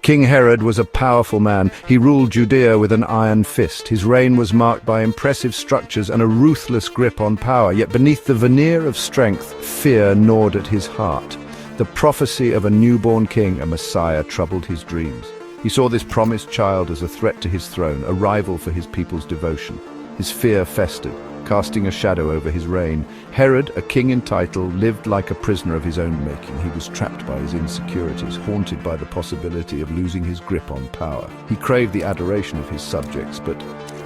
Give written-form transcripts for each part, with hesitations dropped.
King Herod was a powerful man. He ruled Judea with an iron fist. His reign was marked by impressive structures and a ruthless grip on power. Yet beneath the veneer of strength, fear gnawed at his heart. The prophecy of a newborn king, a Messiah, troubled his dreams. He saw this promised child as a threat to his throne, a rival for his people's devotion. His fear festered, casting a shadow over his reign. Herod, a king in title, lived like a prisoner of his own making. He was trapped by his insecurities, haunted by the possibility of losing his grip on power. He craved the adoration of his subjects, but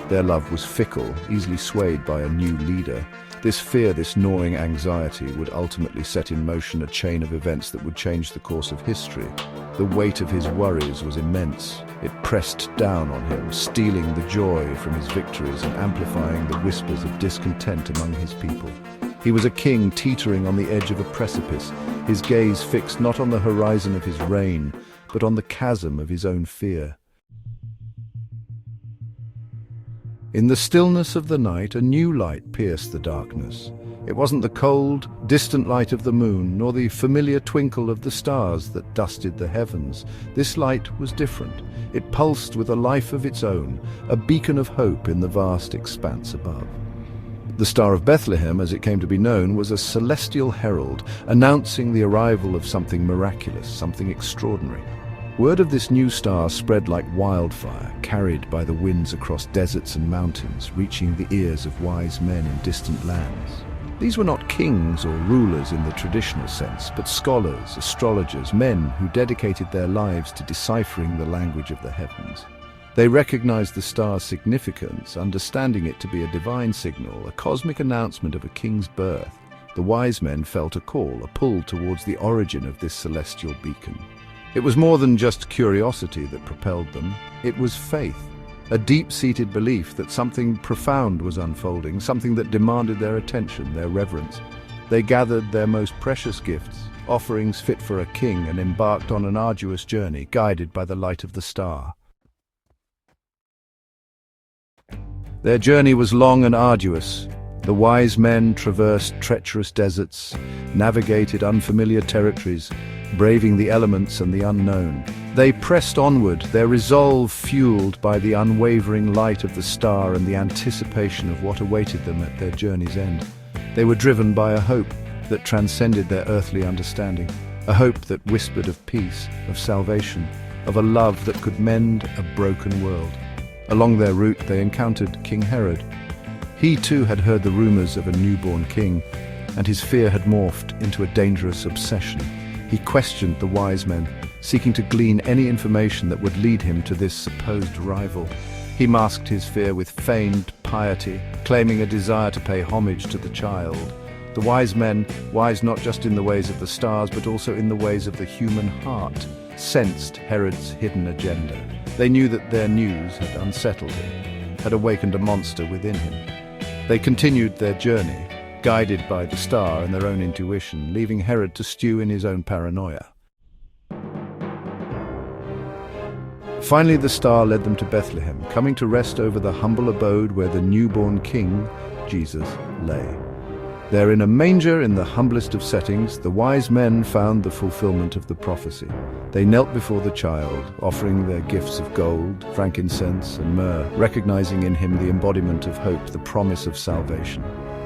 their love was fickle, easily swayed by a new leader. This fear, this gnawing anxiety, would ultimately set in motion a chain of events that would change the course of history. The weight of his worries was immense. It pressed down on him, stealing the joy from his victories and amplifying the whispers of discontent among his people. He was a king teetering on the edge of a precipice, his gaze fixed not on the horizon of his reign, but on the chasm of his own fear. In the stillness of the night, a new light pierced the darkness. It wasn't the cold, distant light of the moon, nor the familiar twinkle of the stars that dusted the heavens. This light was different. It pulsed with a life of its own, a beacon of hope in the vast expanse above. The Star of Bethlehem, as it came to be known, was a celestial herald, announcing the arrival of something miraculous, something extraordinary. Word of this new star spread like wildfire, carried by the winds across deserts and mountains, reaching the ears of wise men in distant lands. These were not kings or rulers in the traditional sense, but scholars, astrologers, men who dedicated their lives to deciphering the language of the heavens. They recognized the star's significance, understanding it to be a divine signal, a cosmic announcement of a king's birth. The wise men felt a call, a pull towards the origin of this celestial beacon. It was more than just curiosity that propelled them. It was faith, a deep-seated belief that something profound was unfolding, something that demanded their attention, their reverence. They gathered their most precious gifts, offerings fit for a king, and embarked on an arduous journey, guided by the light of the star. Their journey was long and arduous. The wise men traversed treacherous deserts, navigated unfamiliar territories, braving the elements and the unknown. They pressed onward, their resolve fueled by the unwavering light of the star and the anticipation of what awaited them at their journey's end. They were driven by a hope that transcended their earthly understanding, a hope that whispered of peace, of salvation, of a love that could mend a broken world. Along their route, they encountered King Herod. He too had heard the rumors of a newborn king, and his fear had morphed into a dangerous obsession. He questioned the wise men, seeking to glean any information that would lead him to this supposed rival. He masked his fear with feigned piety, claiming a desire to pay homage to the child. The wise men, wise not just in the ways of the stars, but also in the ways of the human heart, sensed Herod's hidden agenda. They knew that their news had unsettled him, had awakened a monster within him. They continued their journey, guided by the star and their own intuition, leaving Herod to stew in his own paranoia. Finally, the star led them to Bethlehem, coming to rest over the humble abode where the newborn king, Jesus, lay. There in a manger in the humblest of settings, the wise men found the fulfillment of the prophecy. They knelt before the child, offering their gifts of gold, frankincense, and myrrh, recognizing in him the embodiment of hope, the promise of salvation.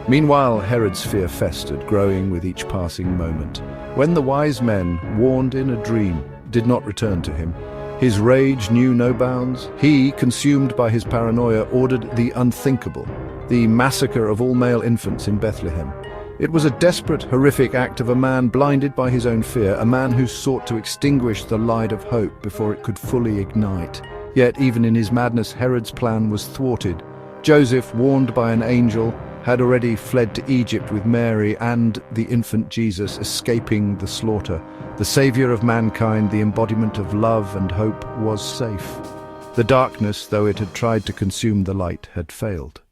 Meanwhile, Herod's fear festered, growing with each passing moment. When the wise men, warned in a dream, did not return to him, his rage knew no bounds. He, consumed by his paranoia, ordered the unthinkable, the massacre of all male infants in Bethlehem. It was a desperate, horrific act of a man blinded by his own fear, a man who sought to extinguish the light of hope before it could fully ignite. Yet even in his madness, Herod's plan was thwarted. Joseph, warned by an angel, had already fled to Egypt with Mary and the infant Jesus, escaping the slaughter. The Savior of mankind, the embodiment of love and hope, was safe. The darkness, though it had tried to consume the light, had failed.